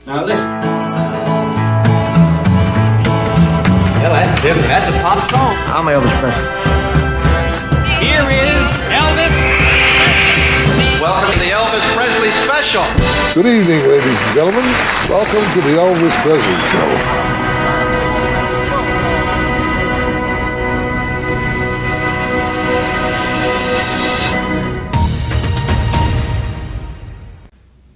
Now listen. Yeah, that's different. That's a pop song. I'm Elvis Presley. Here is Elvis. Welcome to the Elvis Presley special. Good evening, ladies and gentlemen. Welcome to the Elvis Presley Show.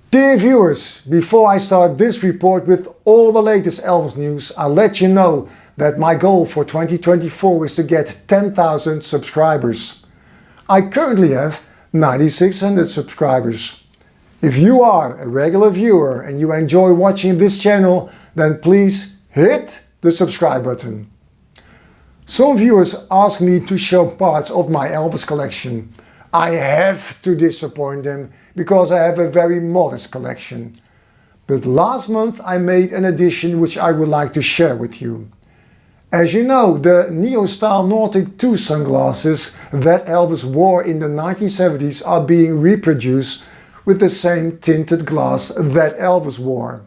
Dear viewers, before I start this report with all the latest Elvis news, I'll let you know that my goal for 2024 is to get 10,000 subscribers. I currently have 9,600 subscribers. If you are a regular viewer and you enjoy watching this channel, then please hit the subscribe button. Some viewers ask me to show parts of my Elvis collection. I have to disappoint them because I have a very modest collection. But last month I made an addition which I would like to share with you. As you know, the Neo-style Nautic 2 sunglasses that Elvis wore in the 1970s are being reproduced with the same tinted glass that Elvis wore.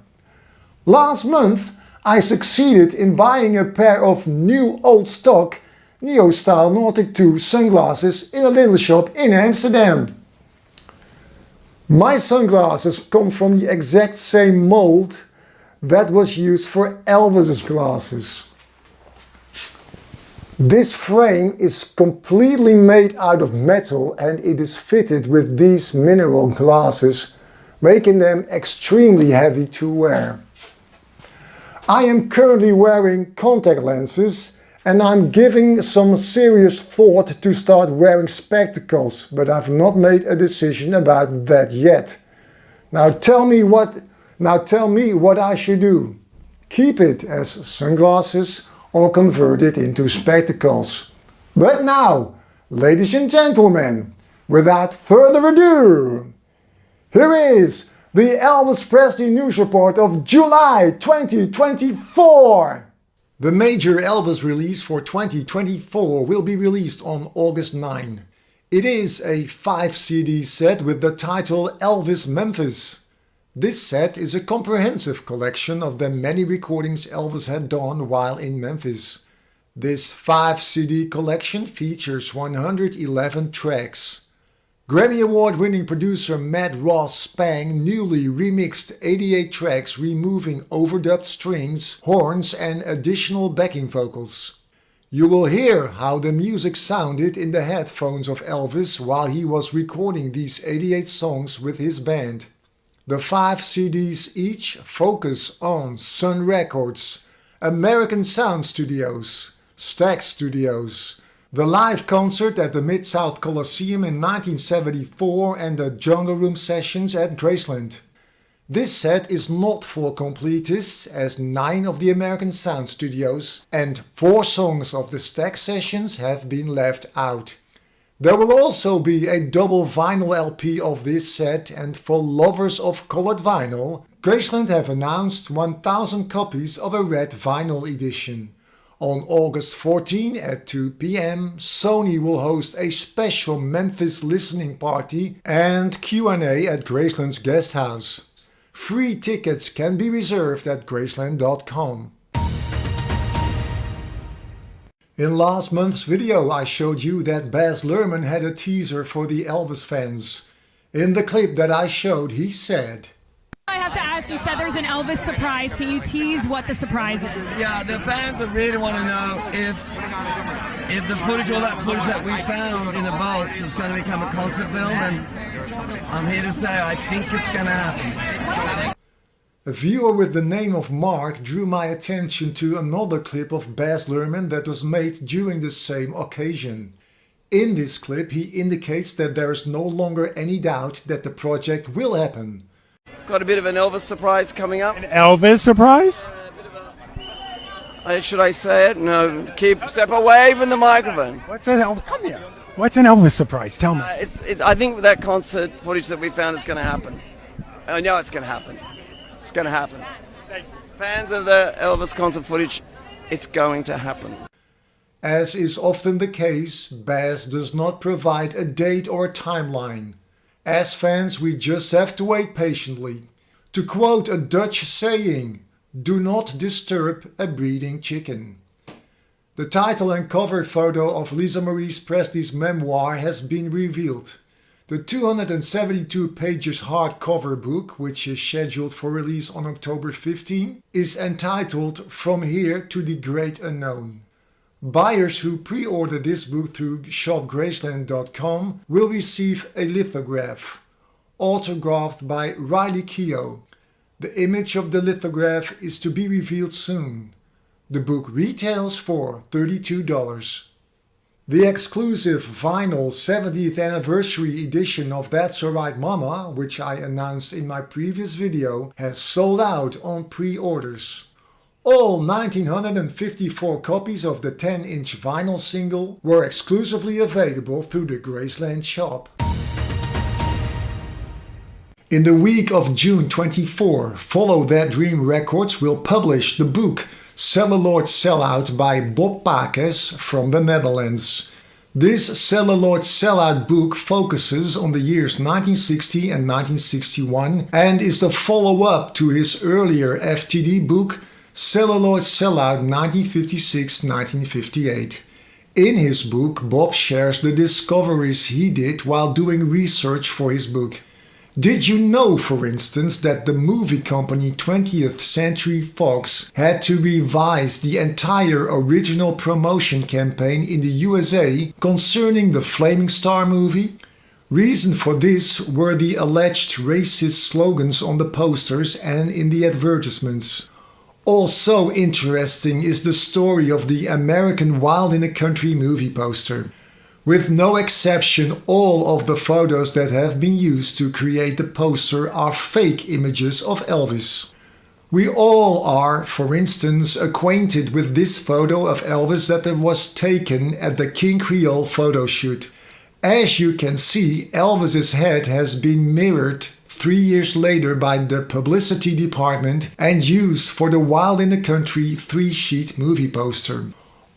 Last month I succeeded in buying a pair of new old stock Neo-style Nautic 2 sunglasses in a little shop in Amsterdam. My sunglasses come from the exact same mold that was used for Elvis's glasses. This frame is completely made out of metal and it is fitted with these mineral glasses, making them extremely heavy to wear. I am currently wearing contact lenses and I'm giving some serious thought to start wearing spectacles, but I've not made a decision about that yet. Now tell me what I should do. Keep it as sunglasses or convert it into spectacles. But now, ladies and gentlemen, without further ado, here is the Elvis Presley News Report of July 2024. The major Elvis release for 2024 will be released on August 9. It is a 5 CD set with the title Elvis Memphis. This set is a comprehensive collection of the many recordings Elvis had done while in Memphis. This 5 CD collection features 111 tracks. Grammy Award-winning producer Ross-Spang newly remixed 88 tracks, removing overdubbed strings, horns and additional backing vocals. You will hear how the music sounded in the headphones of Elvis while he was recording these 88 songs with his band. The 5 CDs each focus on Sun Records, American Sound Studios, Stax Studios, the live concert at the Mid-South Coliseum in 1974 and the Jungle Room sessions at Graceland. This set is not for completists, as 9 of the American Sound Studios and 4 songs of the Stax sessions have been left out. There will also be a double vinyl LP of this set, and for lovers of colored vinyl, Graceland have announced 1,000 copies of a red vinyl edition. On August 14 at 2 p.m, Sony will host a special Memphis listening party and Q&A at Graceland's guest house. Free tickets can be reserved at graceland.com. In last month's video I showed you that Baz Luhrmann had a teaser for the Elvis fans. In the clip that I showed, he said, I have to ask, you said there's an Elvis surprise. Can you tease what the surprise is? Yeah, the fans really want to know if the footage, all that footage that we found in the vaults is going to become a concert film, and I'm here to say I think it's going to happen. A viewer with the name of Mark drew my attention to another clip of Baz Luhrmann that was made during the same occasion. In this clip he indicates that there is no longer any doubt that the project will happen. Got a bit of an Elvis surprise coming up. An Elvis surprise? Should I say it? No, step away from the microphone. What's an Elvis? Come here. What's an Elvis surprise? Tell me. I think that concert footage that we found is going to happen. I know it's going to happen. It's going to happen. Fans of the Elvis concert footage, it's going to happen. As is often the case, Baz does not provide a date or a timeline. As fans, we just have to wait patiently. To quote a Dutch saying, "Do not disturb a breeding chicken." The title and cover photo of Lisa Marie Presley's memoir has been revealed. The 272 pages hardcover book, which is scheduled for release on October 15, is entitled From Here to the Great Unknown. Buyers who pre-order this book through shopgraceland.com will receive a lithograph, autographed by Riley Keough. The image of the lithograph is to be revealed soon. The book retails for $32. The exclusive vinyl 70th anniversary edition of That's Alright Mama, which I announced in my previous video, has sold out on pre-orders. All 1954 copies of the 10-inch vinyl single were exclusively available through the Graceland shop. In the week of June 24, Follow That Dream Records will publish the book Celluloid Sellout by Bob Pakes from the Netherlands. This Celluloid Sellout book focuses on the years 1960 and 1961 and is the follow-up to his earlier FTD book Celluloid Sellout 1956-1958. In his book, Bob shares the discoveries he did while doing research for his book. Did you know, for instance, that the movie company 20th Century Fox had to revise the entire original promotion campaign in the USA concerning the Flaming Star movie? Reason for this were the alleged racist slogans on the posters and in the advertisements. Also interesting is the story of the American Wild in the Country movie poster. With no exception, all of the photos that have been used to create the poster are fake images of Elvis. We all are, for instance, acquainted with this photo of Elvis that was taken at the King Creole photo shoot. As you can see, Elvis's head has been mirrored 3 years later by the publicity department and used for the Wild in the Country 3-sheet movie poster.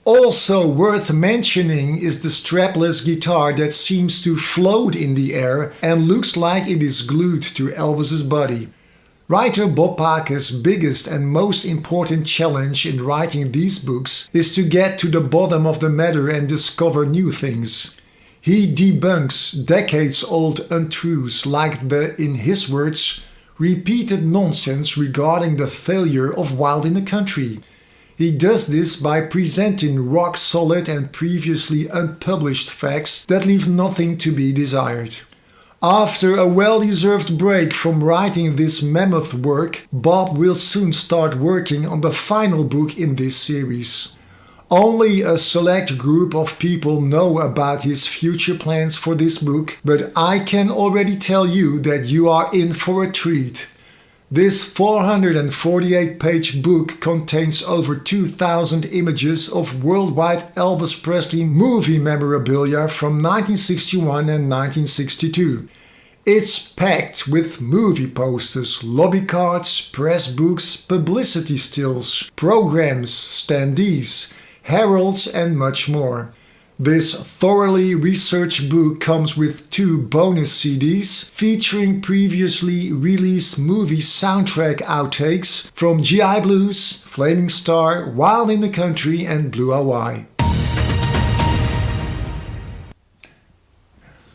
Also worth mentioning is the strapless guitar that seems to float in the air and looks like it is glued to Elvis's body. Writer Bob Pakes' biggest and most important challenge in writing these books is to get to the bottom of the matter and discover new things. He debunks decades-old untruths like the, in his words, repeated nonsense regarding the failure of Wild in the Country. He does this by presenting rock-solid and previously unpublished facts that leave nothing to be desired. After a well-deserved break from writing this mammoth work, Bob will soon start working on the final book in this series. Only a select group of people know about his future plans for this book, but I can already tell you that you are in for a treat. This 448-page book contains over 2,000 images of worldwide Elvis Presley movie memorabilia from 1961 and 1962. It's packed with movie posters, lobby cards, press books, publicity stills, programs, standees, heralds and much more. This thoroughly researched book comes with 2 bonus CDs featuring previously released movie soundtrack outtakes from GI Blues, Flaming Star, Wild in the Country and Blue Hawaii.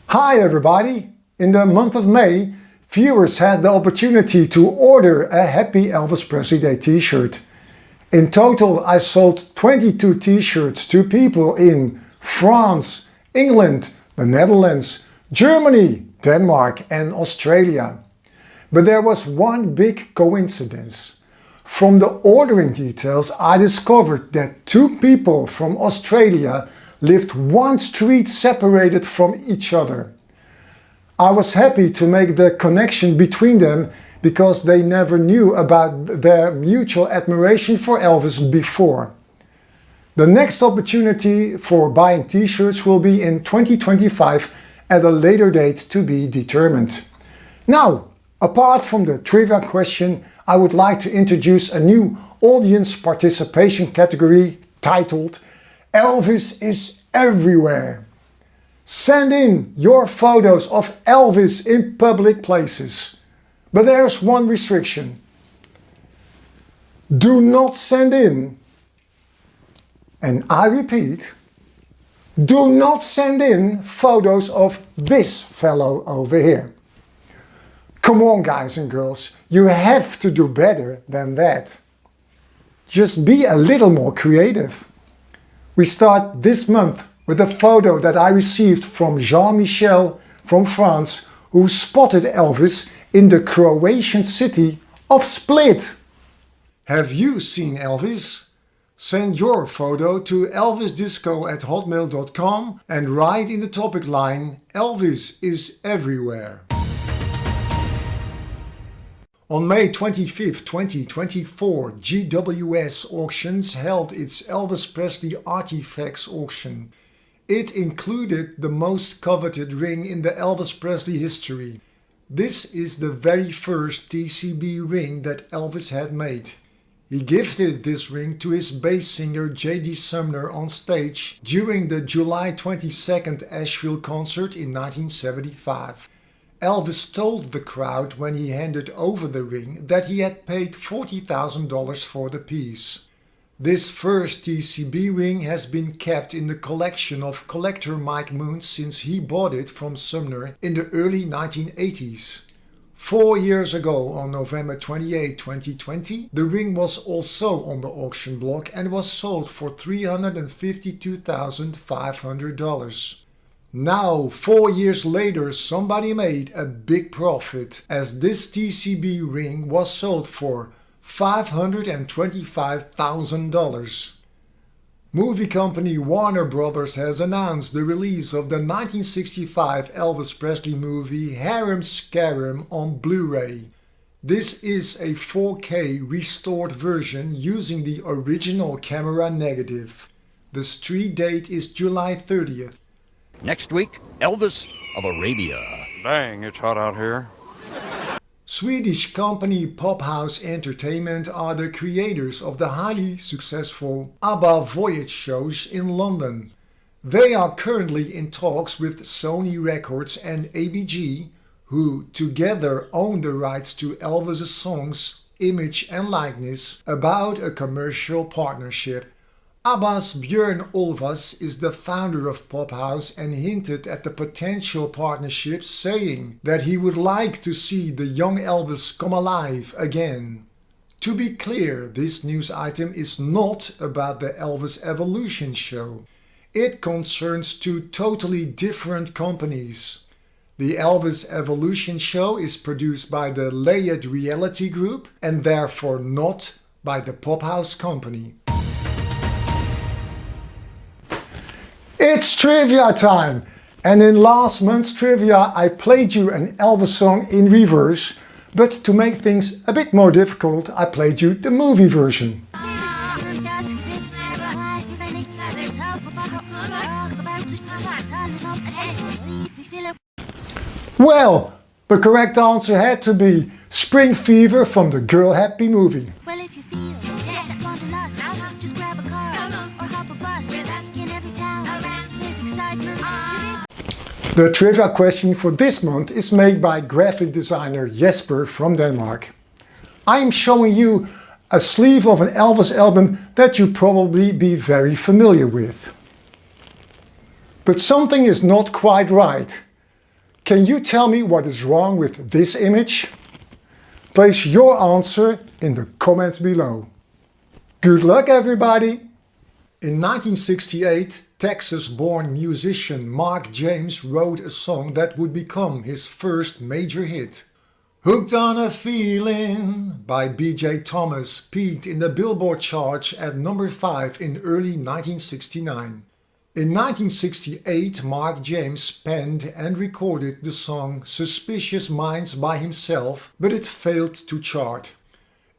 Hi everybody! In the month of May, viewers had the opportunity to order a Happy Elvis Presley Day t-shirt. In total, I sold 22 t-shirts to people in France, England, the Netherlands, Germany, Denmark and Australia. But there was one big coincidence. From the ordering details, I discovered that 2 people from Australia lived 1 street separated from each other. I was happy to make the connection between them because they never knew about their mutual admiration for Elvis before. The next opportunity for buying t-shirts will be in 2025 at a later date to be determined. Now, apart from the trivia question, I would like to introduce a new audience participation category titled Elvis is Everywhere. Send in your photos of Elvis in public places. But there's one restriction. Do not send in, and I repeat, do not send in photos of this fellow over here. Come on, guys and girls, you have to do better than that. Just be a little more creative. We start this month with a photo that I received from Jean-Michel from France, who spotted Elvis in the Croatian city of Split. Have you seen Elvis? Send your photo to elvisdisco@hotmail.com and write in the topic line Elvis is everywhere. On May 25, 2024, GWS Auctions held its Elvis Presley Artifacts auction. It included the most coveted ring in the Elvis Presley history. This is the very first TCB ring that Elvis had made. He gifted this ring to his bass singer J.D. Sumner on stage during the July 22nd Asheville concert in 1975. Elvis told the crowd when he handed over the ring that he had paid $40,000 for the piece. This first TCB ring has been kept in the collection of collector Mike Moon since he bought it from Sumner in the early 1980s. 4 years ago, on November 28, 2020, the ring was also on the auction block and was sold for $352,500. Now, 4 years later, somebody made a big profit, as this TCB ring was sold for $525,000. Movie company Warner Brothers has announced the release of the 1965 Elvis Presley movie Harem Scarum on Blu-ray. This is a 4K restored version using the original camera negative. The street date is July 30th. Next week, Elvis of Arabia. Dang, it's hot out here. Swedish company Pop House Entertainment are the creators of the highly successful ABBA Voyage shows in London. They are currently in talks with Sony Records and ABG, who together own the rights to Elvis' songs, image and likeness, about a commercial partnership. ABBA's Björn Ulvaeus is the founder of Pop House and hinted at the potential partnership, saying that he would like to see the young Elvis come alive again. To be clear, this news item is not about the Elvis Evolution show. It concerns two totally different companies. The Elvis Evolution show is produced by the Layard Reality Group and therefore not by the Pop House company. It's trivia time! And in last month's trivia I played you an Elvis song in reverse, but to make things a bit more difficult I played you the movie version. Well, the correct answer had to be Spring Fever from the Girl Happy movie. Well, if you feel wanderlust, just grab a car or hop a bus. In every town, there's excitement. The trivia question for this month is made by graphic designer Jesper from Denmark. I am showing you a sleeve of an Elvis album that you probably be very familiar with. But something is not quite right. Can you tell me what is wrong with this image? Place your answer in the comments below. Good luck, everybody! In 1968, Texas-born musician Mark James wrote a song that would become his first major hit. Hooked on a Feeling by B.J. Thomas peaked in the Billboard charts at number 5 in early 1969. In 1968, Mark James penned and recorded the song Suspicious Minds by himself, but it failed to chart.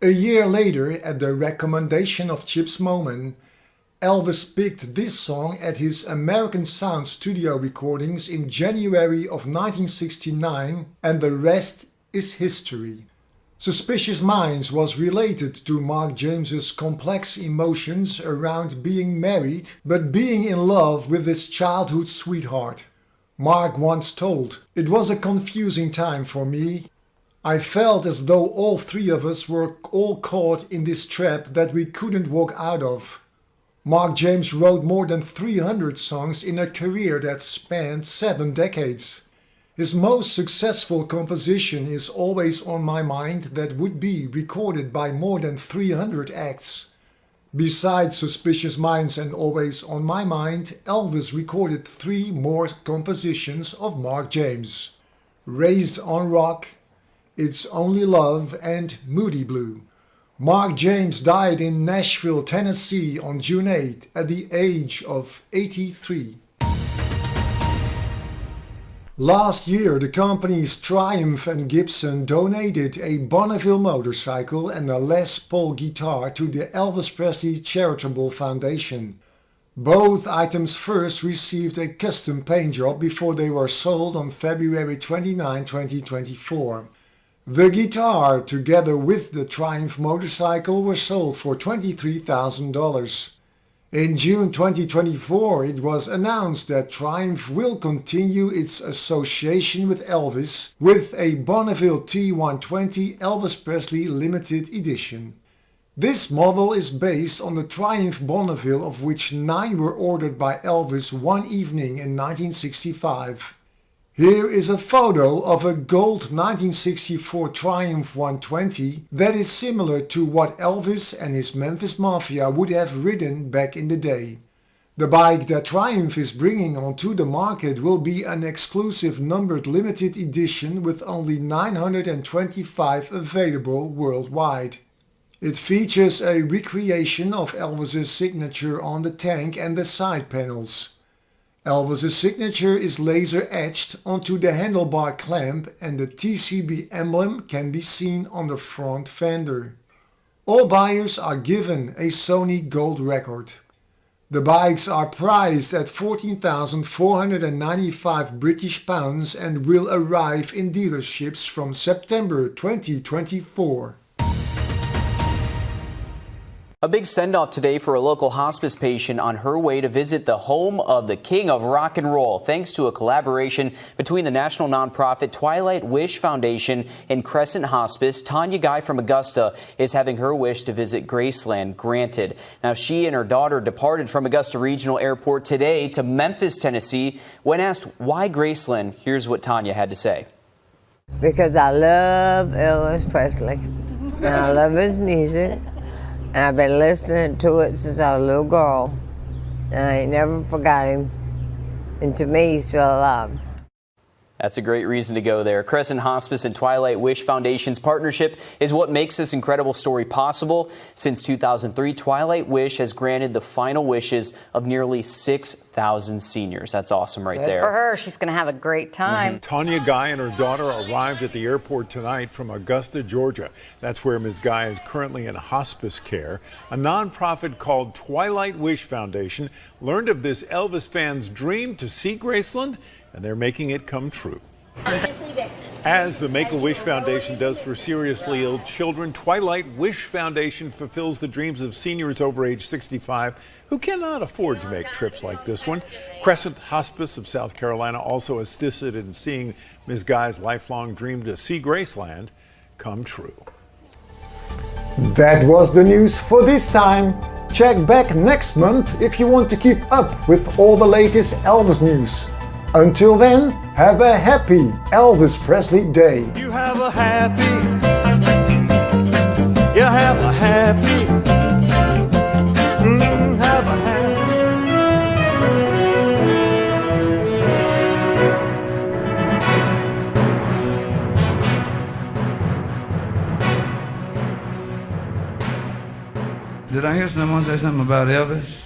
A year later, at the recommendation of Chips Moman, Elvis picked this song at his American Sound studio recordings in January of 1969, and the rest is history. Suspicious Minds was related to Mark James's complex emotions around being married, but being in love with his childhood sweetheart. Mark once told, "It was a confusing time for me. I felt as though all three of us were all caught in this trap that we couldn't walk out of. Mark James wrote more than 300 songs in a career that spanned 7 decades. His most successful composition is Always on My Mind, that would be recorded by more than 300 acts. Besides Suspicious Minds and Always on My Mind, Elvis recorded 3 more compositions of Mark James: Raised on Rock, It's Only Love, and Moody Blue. Mark James died in Nashville, Tennessee on June 8 at the age of 83. Last year, the companies Triumph and Gibson donated a Bonneville motorcycle and a Les Paul guitar to the Elvis Presley Charitable Foundation. Both items first received a custom paint job before they were sold on February 29, 2024. The guitar, together with the Triumph motorcycle, were sold for $23,000. In June 2024, it was announced that Triumph will continue its association with Elvis with a Bonneville T120 Elvis Presley limited edition. This model is based on the Triumph Bonneville, of which 9 were ordered by Elvis one evening in 1965. Here is a photo of a gold 1964 Triumph 120 that is similar to what Elvis and his Memphis Mafia would have ridden back in the day. The bike that Triumph is bringing onto the market will be an exclusive numbered limited edition with only 925 available worldwide. It features a recreation of Elvis's signature on the tank and the side panels. Elvis's signature is laser etched onto the handlebar clamp, and the TCB emblem can be seen on the front fender. All buyers are given a Sony Gold record. The bikes are priced at £14,495 British pounds and will arrive in dealerships from September 2024. A big send-off today for a local hospice patient on her way to visit the home of the king of rock and roll, thanks to a collaboration between the national nonprofit Twilight Wish Foundation and Crescent Hospice. Tanya Guy from Augusta is having her wish to visit Graceland granted. Now, she and her daughter departed from Augusta Regional Airport today to Memphis, Tennessee. When asked why Graceland, here's what Tanya had to say. Because I love Elvis Presley, and I love his music. And I've been listening to it since I was a little girl, and I ain't never forgot him. And to me, he's still alive. That's a great reason to go there. Crescent Hospice and Twilight Wish Foundation's partnership is what makes this incredible story possible. Since 2003, Twilight Wish has granted the final wishes of nearly 6,000 seniors. That's awesome right there. Good for her. She's going to have a great time. Tanya Guy and her daughter arrived at the airport tonight from Augusta, Georgia. That's where Ms. Guy is currently in hospice care. A nonprofit called Twilight Wish Foundation learned of this Elvis fan's dream to see Graceland, and they're making it come true. As the Make-A-Wish Foundation does for seriously ill children, Twilight Wish Foundation fulfills the dreams of seniors over age 65 who cannot afford to make trips like this one. Crescent Hospice of South Carolina also assisted in seeing Ms. Guy's lifelong dream to see Graceland come true. That was the news for this time. Check back next month if you want to keep up with all the latest Elvis news. Until then, have a happy Elvis Presley Day. You have a happy, you have a happy, have a happy. Did I hear someone say something about Elvis?